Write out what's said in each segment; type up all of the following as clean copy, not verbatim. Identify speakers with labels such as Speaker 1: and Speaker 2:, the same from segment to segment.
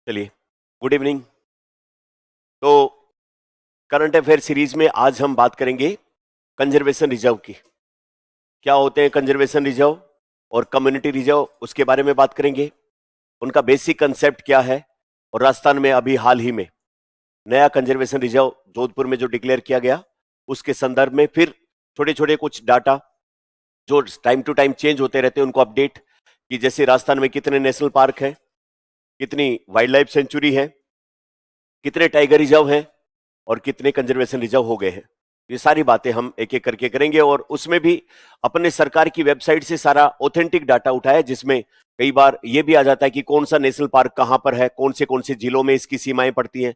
Speaker 1: चलिए, good evening. तो current affair series में आज हम बात करेंगे कंजर्वेशन रिजर्व की। क्या होते हैं कंजर्वेशन रिजर्व और कम्युनिटी रिजर्व, उसके बारे में बात करेंगे। उनका बेसिक कंसेप्ट क्या है, और राजस्थान में अभी हाल ही में नया कंजर्वेशन रिजर्व जोधपुर में जो डिक्लेयर किया गया, उसके संदर्भ में फिर छोटे छोटे कुछ डाटा जो टाइम टू टाइम चेंज होते रहते हैं, उनको अपडेट कि जैसे राजस्थान में कितने नेशनल पार्क हैं, कितनी वाइल्ड लाइफ सेंचुरी है, कितने टाइगर रिजर्व हैं और कितने कंजर्वेशन रिजर्व हो गए हैं। ये सारी बातें हम एक एक करके करेंगे, और उसमें भी अपने सरकार की वेबसाइट से सारा ऑथेंटिक डाटा उठाया, जिसमें कई बार ये भी आ जाता है कि कौन सा नेशनल पार्क कहां पर है, कौन से जिलों में इसकी सीमाएं पड़ती हैं,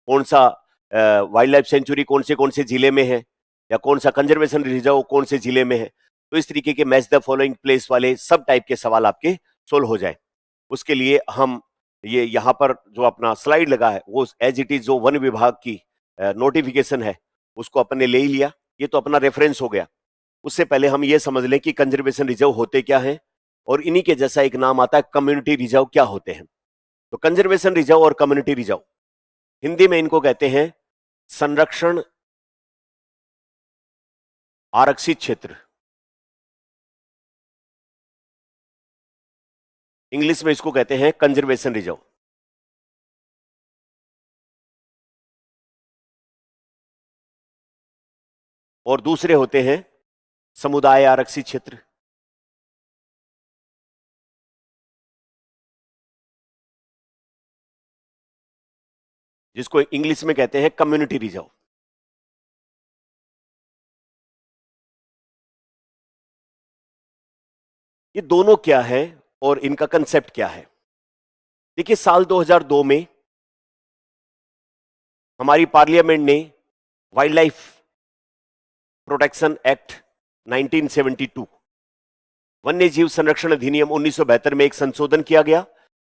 Speaker 1: कौन सा वाइल्ड लाइफ सेंचुरी कौन से जिले में है, या कौन सा कंजर्वेशन रिजर्व कौन से जिले में है। तो इस तरीके के मैच द फॉलोइंग प्लेस वाले सब टाइप के सवाल आपके सोल्व हो जाए, उसके लिए हम ये यहाँ पर जो अपना स्लाइड लगा है वो एज इट इज जो वन विभाग की नोटिफिकेशन है उसको अपन ने ले ही लिया। ये तो अपना रेफरेंस हो गया। उससे पहले हम ये समझ लें कि कंजर्वेशन रिजर्व होते क्या हैं, और इन्हीं के जैसा एक नाम आता है कम्युनिटी रिजर्व, क्या होते हैं। तो कंजर्वेशन रिजर्व और कम्युनिटी रिजर्व, हिंदी में इनको कहते हैं संरक्षण आरक्षित क्षेत्र। इंग्लिश में इसको कहते हैं कंजर्वेशन रिजर्व। और दूसरे होते हैं समुदाय आरक्षित क्षेत्र, जिसको इंग्लिश में कहते हैं कम्युनिटी रिजर्व। ये दोनों क्या है और इनका कंसेप्ट क्या है। देखिए, साल 2002 में हमारी पार्लियामेंट ने वाइल्ड लाइफ प्रोटेक्शन एक्ट 1972, वन्य जीव संरक्षण अधिनियम 1972 में एक संशोधन किया गया,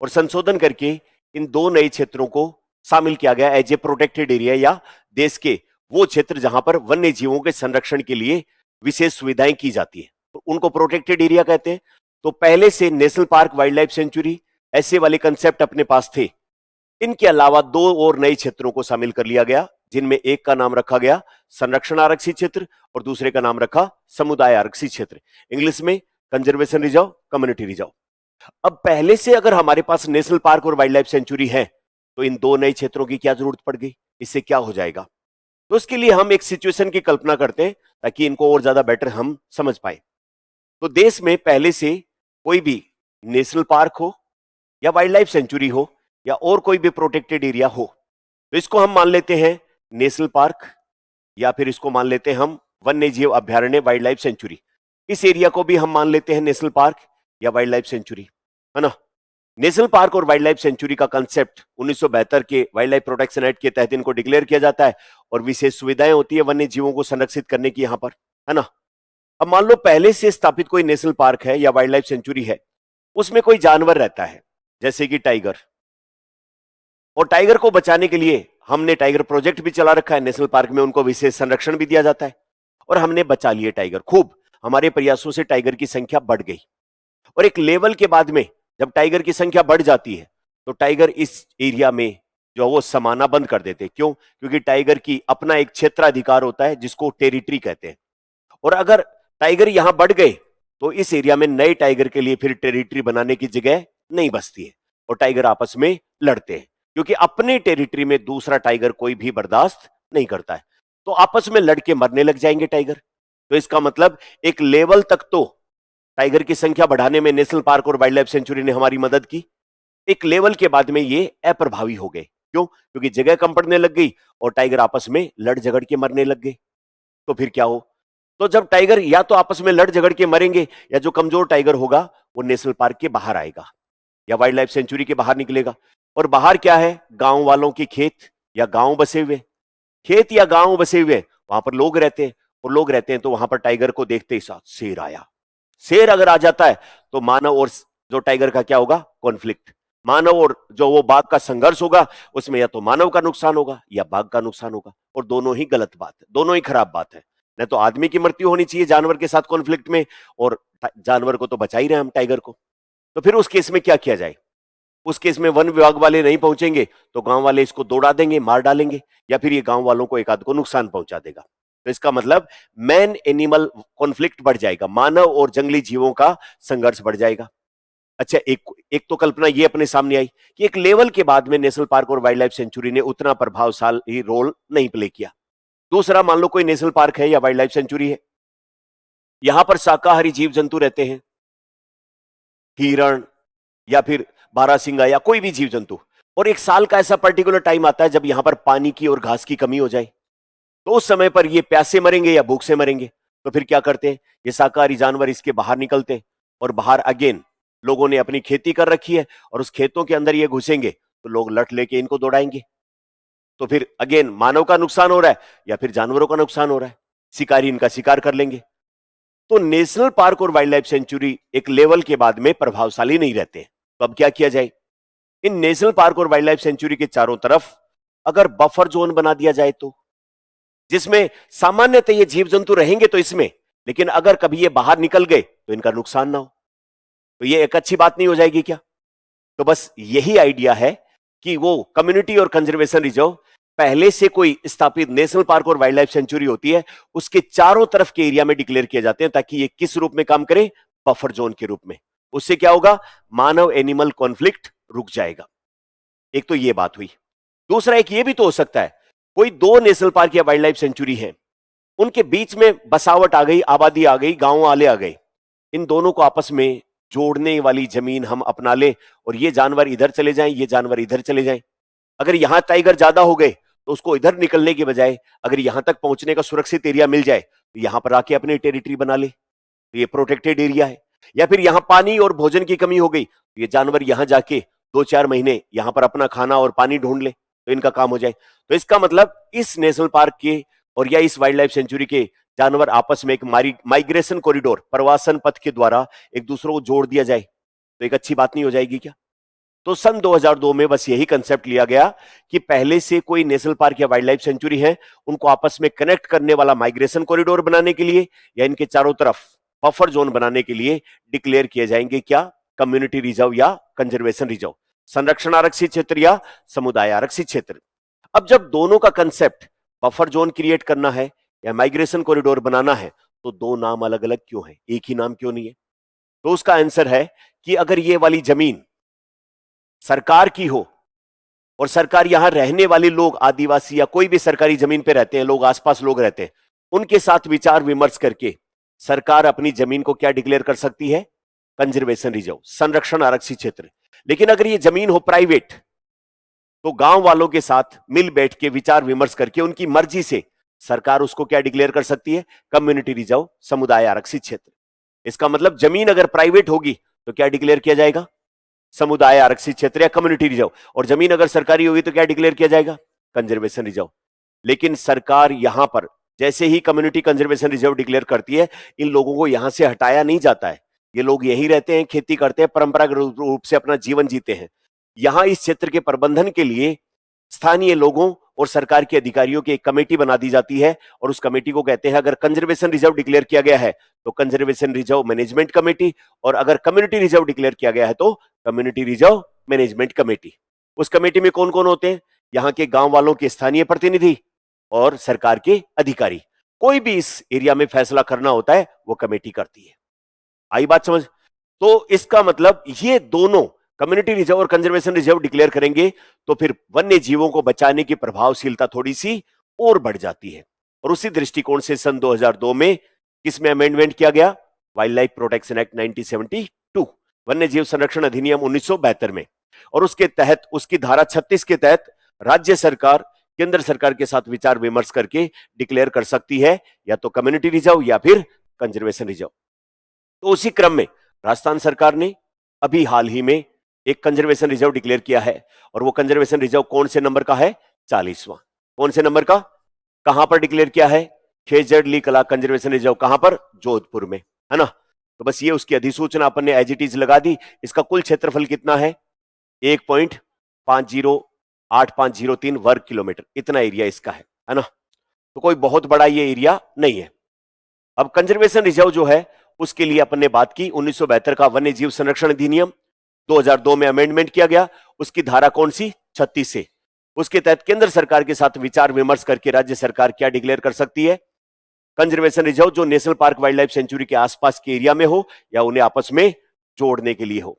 Speaker 1: और संशोधन करके इन दो नए क्षेत्रों को शामिल किया गया एज ए प्रोटेक्टेड एरिया, या देश के वो क्षेत्र जहां पर वन्य जीवों के संरक्षण के लिए विशेष सुविधाएं की जाती है, तो उनको प्रोटेक्टेड एरिया कहते हैं। तो पहले से national park, wild life sanctuary, ऐसे वाले कंसेप्ट अपने पास थे। इनके अलावा दो और नए क्षेत्रों को शामिल कर लिया गया, जिनमें एक का नाम रखा गया संरक्षण आरक्षित क्षेत्र और दूसरे का नाम रखा समुदाय आरक्षित क्षेत्र, इंग्लिश में कंजर्वेशन रिजर्व, कम्युनिटी रिजर्व। अब पहले से अगर हमारे पास नेशनल पार्क और वाइल्ड लाइफ सेंचुरी है, तो इन दो नए क्षेत्रों की क्या जरूरत पड़ गई, इससे क्या हो जाएगा। तो इसके लिए हम एक सिचुएशन की कल्पना करते हैं ताकि इनको और ज्यादा बेटर हम समझ पाए। तो देश में पहले से कोई भी नेशनल पार्क हो या वाइल्ड लाइफ सेंचुरी हो या और कोई भी प्रोटेक्टेड एरिया हो, तो इसको हम मान लेते हैं नेशनल पार्क, या फिर इसको मान लेते हैं हम वन्य जीव अभ्यारण्य, वाइल्ड लाइफ सेंचुरी। इस एरिया को भी हम मान लेते हैं नेशनल पार्क या वाइल्ड लाइफ सेंचुरी, है ना। नेशनल पार्क और वाइल्ड लाइफ सेंचुरी का कंसेप्ट 1972 के वाइल्ड लाइफ प्रोटेक्शन एक्ट के तहत इनको डिक्लेयर किया जाता है, और विशेष सुविधाएं होती है वन्य जीवों को संरक्षित करने की यहां पर, है ना। अब मान लो पहले से स्थापित कोई नेशनल पार्क है या वाइल्ड लाइफ सेंचुरी है, उसमें कोई जानवर रहता है जैसे कि टाइगर, और टाइगर को बचाने के लिए हमने टाइगर प्रोजेक्ट भी चला रखा है नेशनल पार्क में, उनको विशेष संरक्षण भी दिया जाता है, और हमने बचा लिए टाइगर खूब। हमारे प्रयासों से टाइगर की संख्या बढ़ गई, और एक लेवल के बाद में जब टाइगर की संख्या बढ़ जाती है, तो टाइगर इस एरिया में जो वो समाना बंद कर देते। क्यों? क्योंकि टाइगर की अपना एक क्षेत्राधिकार होता है जिसको टेरिटरी कहते हैं, और अगर टाइगर यहां बढ़ गए तो इस एरिया में नए टाइगर के लिए फिर टेरिटरी बनाने की जगह नहीं बचती है, और टाइगर आपस में लड़ते हैं, क्योंकि अपने टेरिटरी में दूसरा टाइगर कोई भी बर्दाश्त नहीं करता है, तो आपस में लड़के मरने लग जाएंगे टाइगर। तो इसका मतलब एक लेवल तक तो टाइगर की संख्या बढ़ाने में नेशनल पार्क और वाइल्ड लाइफ सेंचुरी ने हमारी मदद की। एक लेवल के बाद में ये अप्रभावी हो गए। क्यों? क्योंकि जगह कम पड़ने लग गई और टाइगर आपस में लड़ झगड़ के मरने लग गए। तो फिर क्या हो? तो जब टाइगर या तो आपस में लड़ झगड़ के मरेंगे, या जो कमजोर टाइगर होगा वो नेशनल पार्क के बाहर आएगा या वाइल्ड लाइफ सेंचुरी के बाहर निकलेगा। और बाहर क्या है? गांव वालों के खेत या गांव बसे हुए, खेत या गांव बसे हुए, वहां पर लोग रहते हैं, और लोग रहते हैं तो वहां पर टाइगर को देखते ही साथ शेर आया। शेर अगर आ जाता है तो मानव और जो टाइगर का क्या होगा? कॉन्फ्लिक्ट। मानव और जो वो बाघ का संघर्ष होगा, उसमें या तो मानव का नुकसान होगा या बाघ का नुकसान होगा, और दोनों ही गलत बात है, दोनों ही खराब बात है। न तो आदमी की मृत्यु होनी चाहिए जानवर के साथ कॉन्फ्लिक्ट में, और जानवर को तो बचा ही रहे हम, टाइगर को। तो फिर उस केस में क्या किया जाए? उस केस में वन विभाग वाले नहीं पहुंचेंगे तो गांव वाले इसको दौड़ा देंगे, मार डालेंगे, या फिर ये गांव वालों को एक आध को नुकसान पहुंचा देगा। तो इसका मतलब मैन एनिमल कॉन्फ्लिक्ट बढ़ जाएगा, मानव और जंगली जीवों का संघर्ष बढ़ जाएगा। अच्छा, एक तो कल्पना ये अपने सामने आई कि एक लेवल के बाद में नेशनल पार्क और वाइल्ड लाइफ सेंचुरी ने उतना प्रभावशाली रोल नहीं प्ले किया। दूसरा, मान लो कोई नेशनल पार्क है या वाइल्ड लाइफ सेंचुरी है, यहां पर शाकाहारी जीव जंतु रहते हैं, हिरण या फिर बारहसिंगा या कोई भी जीव जंतु, और एक साल का ऐसा पर्टिकुलर टाइम आता है जब यहां पर पानी की और घास की कमी हो जाए, तो उस समय पर ये प्यासे मरेंगे या भूख से मरेंगे। तो फिर क्या करते हैं, ये शाकाहारी जानवर इसके बाहर निकलते हैं, और बाहर अगेन लोगों ने अपनी खेती कर रखी है और उस खेतों के अंदर ये घुसेंगे तो लोग लठ लेके इनको दौड़ाएंगे। तो फिर अगेन मानव का नुकसान हो रहा है या फिर जानवरों का नुकसान हो रहा है, शिकारी इनका शिकार कर लेंगे। तो नेशनल पार्क और वाइल्ड लाइफ सेंचुरी एक लेवल के बाद में प्रभावशाली नहीं रहते। तो अब क्या किया जाए, इन नेशनल पार्क और वाइल्ड लाइफ सेंचुरी के चारों तरफ अगर बफर जोन बना दिया जाए, तो जिसमें सामान्यतः ये जीव जंतु रहेंगे तो इसमें, लेकिन अगर कभी ये बाहर निकल गए तो इनका नुकसान ना हो, तो ये एक अच्छी बात नहीं हो जाएगी क्या? तो बस यही आइडिया है कि वो कम्युनिटी और कंजर्वेशन रिजर्व पहले से कोई स्थापित नेशनल पार्क और वाइल्ड लाइफ सेंचुरी होती है उसके चारों तरफ के एरिया में डिक्लेयर किए जाते हैं, ताकि ये किस रूप में काम करे, बफर जोन के रूप में। उससे क्या होगा, मानव एनिमल कॉन्फ्लिक्ट रुक जाएगा। एक तो ये बात हुई। दूसरा, एक ये भी तो हो सकता है कोई दो नेशनल पार्क या वाइल्ड लाइफ सेंचुरी है, उनके बीच में बसावट आ गई, आबादी आ गई, गांव वाले आ गए, इन दोनों को आपस में जोड़ने वाली जमीन हम अपना लें और ये जानवर इधर चले जाएं, ये जानवर इधर चले जाएं। अगर यहां टाइगर ज्यादा हो गए तो उसको इधर निकलने के बजाय अगर यहां तक पहुंचने का सुरक्षित एरिया मिल जाए तो यहां पर आके अपनी टेरिटरी बना ले, तो ये प्रोटेक्टेड एरिया है। या फिर यहां पानी और भोजन की कमी हो गई तो ये जानवर यहां जाके 2-4 महीने यहां पर अपना खाना और पानी ढूंढ ले, तो इनका काम हो जाए। तो इसका मतलब इस नेशनल पार्क के और या इस वाइल्ड लाइफ सेंचुरी के जानवर आपस में एक माइग्रेशन कॉरिडोर, प्रवासन पथ के द्वारा एक दूसरे को जोड़ दिया जाए, तो एक अच्छी बात नहीं हो जाएगी क्या? तो सन 2002 में बस यही कंसेप्ट लिया गया कि पहले से कोई नेशनल पार्क या वाइल्ड लाइफ सेंचुरी है, उनको आपस में कनेक्ट करने वाला माइग्रेशन कॉरिडोर बनाने के लिए या इनके चारों तरफ बफर जोन बनाने के लिए डिक्लेयर किए जाएंगे क्या, कम्युनिटी रिजर्व या कंजर्वेशन रिजर्व, संरक्षण आरक्षित क्षेत्र या समुदाय आरक्षित क्षेत्र। अब जब दोनों का कंसेप्ट बफर जोन क्रिएट करना है या माइग्रेशन कॉरिडोर बनाना है, तो दो नाम अलग अलग क्यों है, एक ही नाम क्यों नहीं है? तो उसका आंसर है कि अगर ये वाली जमीन सरकार की हो और सरकार यहां रहने वाले लोग, आदिवासी या कोई भी सरकारी जमीन पे रहते हैं लोग, आसपास लोग रहते हैं, उनके साथ विचार विमर्श करके सरकार अपनी जमीन को क्या डिक्लेयर कर सकती है, कंजर्वेशन रिजर्व, संरक्षण आरक्षित क्षेत्र। लेकिन अगर ये जमीन हो प्राइवेट, तो गांव वालों के साथ मिल बैठ के विचार विमर्श करके उनकी मर्जी से सरकार उसको क्या डिक्लेयर कर सकती है, कम्युनिटी रिजर्व, समुदाय आरक्षित क्षेत्र। इसका मतलब जमीन अगर प्राइवेट होगी तो क्या डिक्लेयर किया जाएगा, समुदाय आरक्षित क्षेत्र या कम्युनिटी रिजर्व, और जमीन अगर सरकारी होगी तो क्या डिक्लेयर किया जाएगा, कंजर्वेशन रिजर्व। लेकिन सरकार यहां पर जैसे ही कम्युनिटी कंजर्वेशन रिजर्व डिक्लेयर करती है, इन लोगों को यहां से हटाया नहीं जाता है, ये लोग यहीं रहते हैं, खेती करते हैं, परंपरागत रूप से अपना जीवन जीते हैं। यहां इस क्षेत्र के प्रबंधन के लिए स्थानीय लोगों और सरकार के अधिकारियों की एक कमेटी बना दी जाती है, और उस कमेटी को कहते हैं, अगर कंजर्वेशन रिजर्व डिक्लेयर किया गया है तो कंजर्वेशन रिजर्व मैनेजमेंट कमेटी, और अगर कम्युनिटी रिजर्व डिक्लेयर किया गया है तो कम्युनिटी रिजर्व मैनेजमेंट कमेटी। उस कमेटी में कौन कौन होते हैं, यहां के गांव वालों के स्थानीय प्रतिनिधि और सरकार के अधिकारी। कोई भी इस एरिया में फैसला करना होता है वो कमेटी करती है। आई बात समझ? तो इसका मतलब ये दोनों कम्युनिटी रिजर्व और कंजर्वेशन रिजर्व डिक्लेयर करेंगे तो फिर वन्य जीवों को बचाने की प्रभावशीलता थोड़ी सी और बढ़ जाती है। और उसी दृष्टिकोण से सन 2002 में किसमें अमेंडमेंट किया गया, वाइल्ड लाइफ प्रोटेक्शन एक्ट 1972, वन्य जीव संरक्षण अधिनियम 1972 में, और उसके तहत उसकी धारा 36 के तहत राज्य सरकार केंद्र सरकार के साथ विचार विमर्श करके डिक्लेयर कर सकती है या तो कम्युनिटी रिजर्व या फिर कंजर्वेशन रिजर्व। तो उसी क्रम में राजस्थान सरकार ने अभी हाल ही में एक कंजर्वेशन रिजर्व डिक्लेयर किया है, और वो कंजर्वेशन रिजर्व कौन से नंबर का है, 40वां। कौन से नंबर का, कहां पर डिक्लेयर किया है, खेजड़ली कला कंजर्वेशन रिजर्व, कहां पर, जोधपुर में, है ना। तो बस ये उसकी अधिसूचना अपन ने एज इट इज लगा दी। इसका कुल क्षेत्रफल कितना है, 1.508503 वर्ग किलोमीटर, इतना एरिया इसका है ना। तो कोई बहुत बड़ा ये एरिया नहीं है। अब कंजर्वेशन रिजर्व जो है उसके लिए अपन ने बात की 1972 का वन्य जीव संरक्षण अधिनियम, 2002 में अमेंडमेंट किया गया, उसकी धारा कौन सी? 36 से। उसके तहत केंद्र सरकार के साथ विचार विमर्श करके राज्य सरकार क्या डिक्लेयर कर सकती है? कंजर्वेशन रिजर्व जो national park wild life sanctuary के आसपास के एरिया में हो या उन्हें आपस में जोड़ने के लिए हो।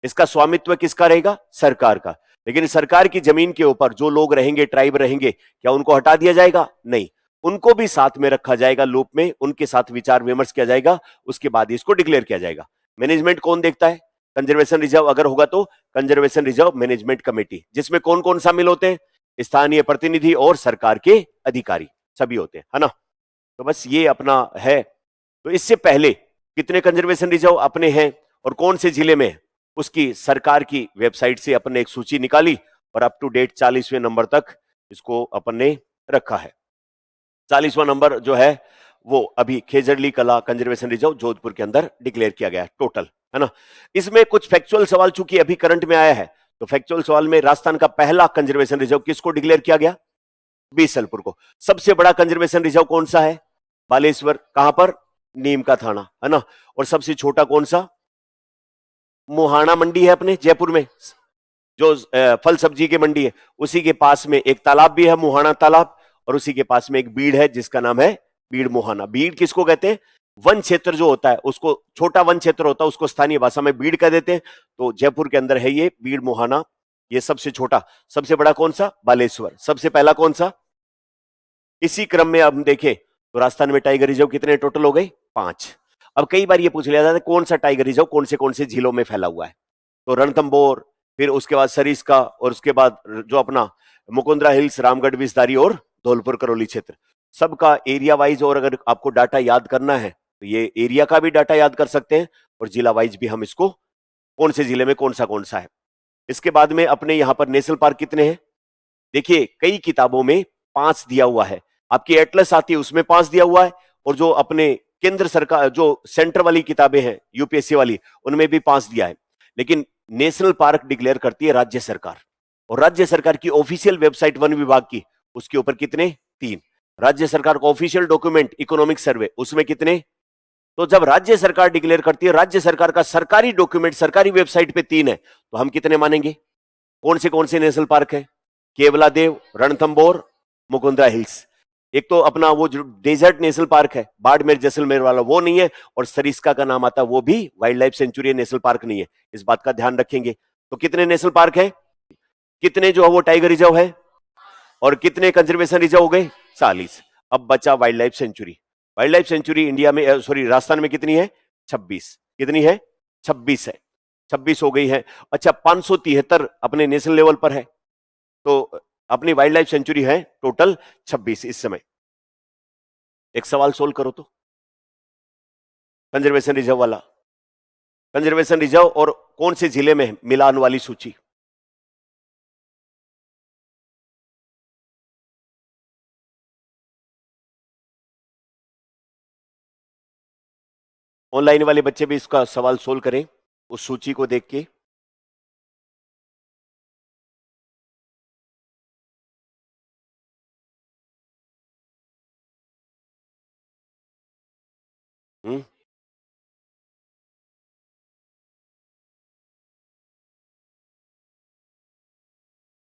Speaker 1: इसका स्वामित्व किसका रहेगा? सरकार का। लेकिन सरकार की जमीन के ऊपर जो लोग रहेंगे, ट्राइब रहेंगे, क्या उनको हटा दिया जाएगा? नहीं, उनको भी साथ में रखा जाएगा लूप में, उनके साथ विचार विमर्श किया जाएगा, उसके बाद इसको डिक्लेयर किया जाएगा। मैनेजमेंट कौन देखता है? कंजर्वेशन रिजर्व अगर होगा तो कंजर्वेशन रिजर्व मैनेजमेंट कमेटी, जिसमें कौन कौन शामिल होते हैं? स्थानीय प्रतिनिधि और सरकार के अधिकारी सभी होते हैं, है ना। तो बस ये अपना है। तो इससे पहले कितने कंजर्वेशन रिजर्व अपने हैं और कौन से जिले में, उसकी सरकार की वेबसाइट से अपन ने एक सूची निकाली और अप टू डेट 40वें नंबर तक इसको अपन ने रखा है। 40वां नंबर जो है वो अभी खेजड़ली कला कंजर्वेशन रिजर्व जोधपुर के अंदर डिक्लेयर किया गया है टोटल, है ना। इसमें कुछ फैक्चुअल सवाल चूंकि अभी करंट में आया है, तो फैक्चुअल सवाल में राजस्थान का पहला कंजर्वेशन रिजर्व किसको डिक्लेयर किया गया? बीसलपुर को। सबसे बड़ा कंजर्वेशन रिजर्व कौन सा है? बालेश्वर। कहां पर? नीम का थाना, है ना। और सबसे छोटा कौन सा? मुहाना मंडी है अपने जयपुर में, जो फल सब्जी की मंडी है, उसी के पास में एक तालाब भी है, मुहाना तालाब, और उसी के पास में एक बीड़ है जिसका नाम है बीड़ मुहाना। बीड़ किसको कहते हैं? वन क्षेत्र जो होता है उसको, छोटा वन क्षेत्र होता है उसको स्थानीय भाषा में बीड़ कह देते हैं। तो जयपुर के अंदर है ये बीड़ मुहाना, ये सबसे छोटा। सबसे बड़ा कौन सा? बालेश्वर। सबसे पहला कौन सा? इसी क्रम में अब हम देखें तो राजस्थान में टाइगर रिजर्व कितने टोटल हो गए? 5। अब कई बार ये पूछ लिया जाता है कौन सा टाइगर रिजर्व कौन से झीलों में फैला हुआ है, तो रणथंबोर, फिर उसके बाद सरिस्का, और उसके बाद जो अपना मुकुंदरा हिल्स, रामगढ़ विस्तारी और धौलपुर करौली क्षेत्र, सबका एरिया वाइज। और अगर आपको डाटा याद करना है तो ये एरिया का भी डाटा याद कर सकते हैं और जिला वाइज भी हम इसको, कौन से जिले में कौन सा है। इसके बाद में अपने यहां पर नेशनल पार्क कितने हैं? देखिए कई किताबों में 5 दिया हुआ है, आपकी एटलस आती है उसमें 5 दिया हुआ है, और जो अपने केंद्र सरकार जो सेंटर वाली किताबें हैं यूपीएससी वाली, उनमें भी 5 दिया है। लेकिन नेशनल पार्क डिक्लेयर करती है राज्य सरकार, और राज्य सरकार की ऑफिशियल वेबसाइट वन विभाग की, उसके ऊपर कितने? 3। राज्य सरकार का ऑफिशियल डॉक्यूमेंट इकोनॉमिक सर्वे, उसमें कितने? तो जब राज्य सरकार डिक्लेयर करती है, राज्य सरकार का सरकारी डॉक्यूमेंट सरकारी वेबसाइट पे 3 है, तो हम कितने मानेंगे? कौन से नेशनल पार्क है? केवलादेव, रणथंबोर, मुकुंदरा हिल्स। एक तो अपना वो जो डेजर्ट नेशनल पार्क है बाड़मेर जैसलमेर वाला, वो नहीं है, और सरिस्का का नाम आता है, वो भी wild life sanctuary national park नहीं है। इस बात का ध्यान रखेंगे। तो कितने नेशनल पार्क है? कितने जो है वो टाइगर रिजर्व है, और कितने कंजर्वेशन रिजर्व हो गए? 40। अब बचा wild life sanctuary. Wild life sanctuary India में, सॉरी राजस्थान में कितनी है? 26। कितनी है? 26 है। 26 हो गई है। अच्छा, 573 अपने नेशनल लेवल पर है, तो अपनी वाइल्ड लाइफ सेंचुरी है टोटल 26 इस समय। एक सवाल सोल्व करो तो, कंजर्वेशन रिजर्व वाला, कंजर्वेशन रिजर्व और कौन से जिले में मिलान वाली सूची? ऑनलाइन वाले बच्चे भी इसका सवाल सोल्व करें उस सूची को देख के।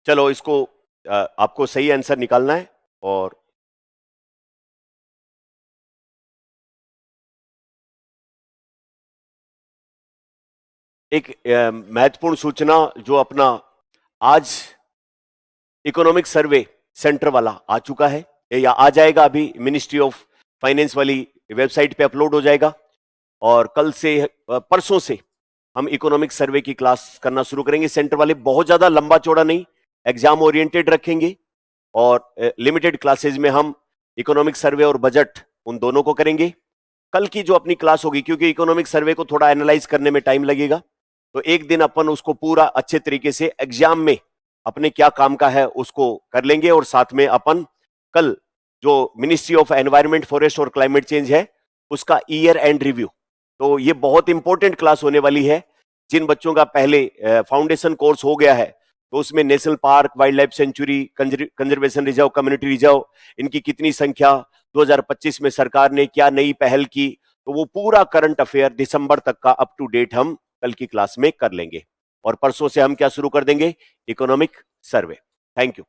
Speaker 1: चलो इसको आपको सही आंसर निकालना है, और एक महत्वपूर्ण सूचना जो अपना आज इकोनॉमिक सर्वे सेंटर वाला आ चुका है, या आ जाएगा, अभी मिनिस्ट्री ऑफ फाइनेंस वाली वेबसाइट पे अपलोड हो जाएगा, और कल से परसों से हम इकोनॉमिक सर्वे की क्लास करना शुरू करेंगे। सेंटर वाले बहुत ज्यादा लंबा चौड़ा नहीं, एग्जाम ओरिएंटेड रखेंगे, और लिमिटेड क्लासेज में हम इकोनॉमिक सर्वे और बजट उन दोनों को करेंगे। कल की जो अपनी क्लास होगी, क्योंकि इकोनॉमिक सर्वे को थोड़ा एनालाइज करने में टाइम लगेगा, तो एक दिन अपन उसको पूरा अच्छे तरीके से एग्जाम में अपने क्या काम का है उसको कर लेंगे, और साथ में अपन कल जो मिनिस्ट्री ऑफ एनवायरमेंट, फॉरेस्ट और क्लाइमेट चेंज है उसका ईयर एंड रिव्यू, तो ये बहुत इंपॉर्टेंट क्लास होने वाली है। जिन बच्चों का पहले फाउंडेशन कोर्स हो गया है, तो उसमें national park, wild life sanctuary, conservation reserve, community reserve, इनकी कितनी संख्या, 2025 में सरकार ने क्या नई पहल की, तो वो पूरा करंट अफेयर दिसंबर तक का अप टू डेट हम कल की क्लास में कर लेंगे। और परसों से हम क्या शुरू कर देंगे? Economic survey. Thank you.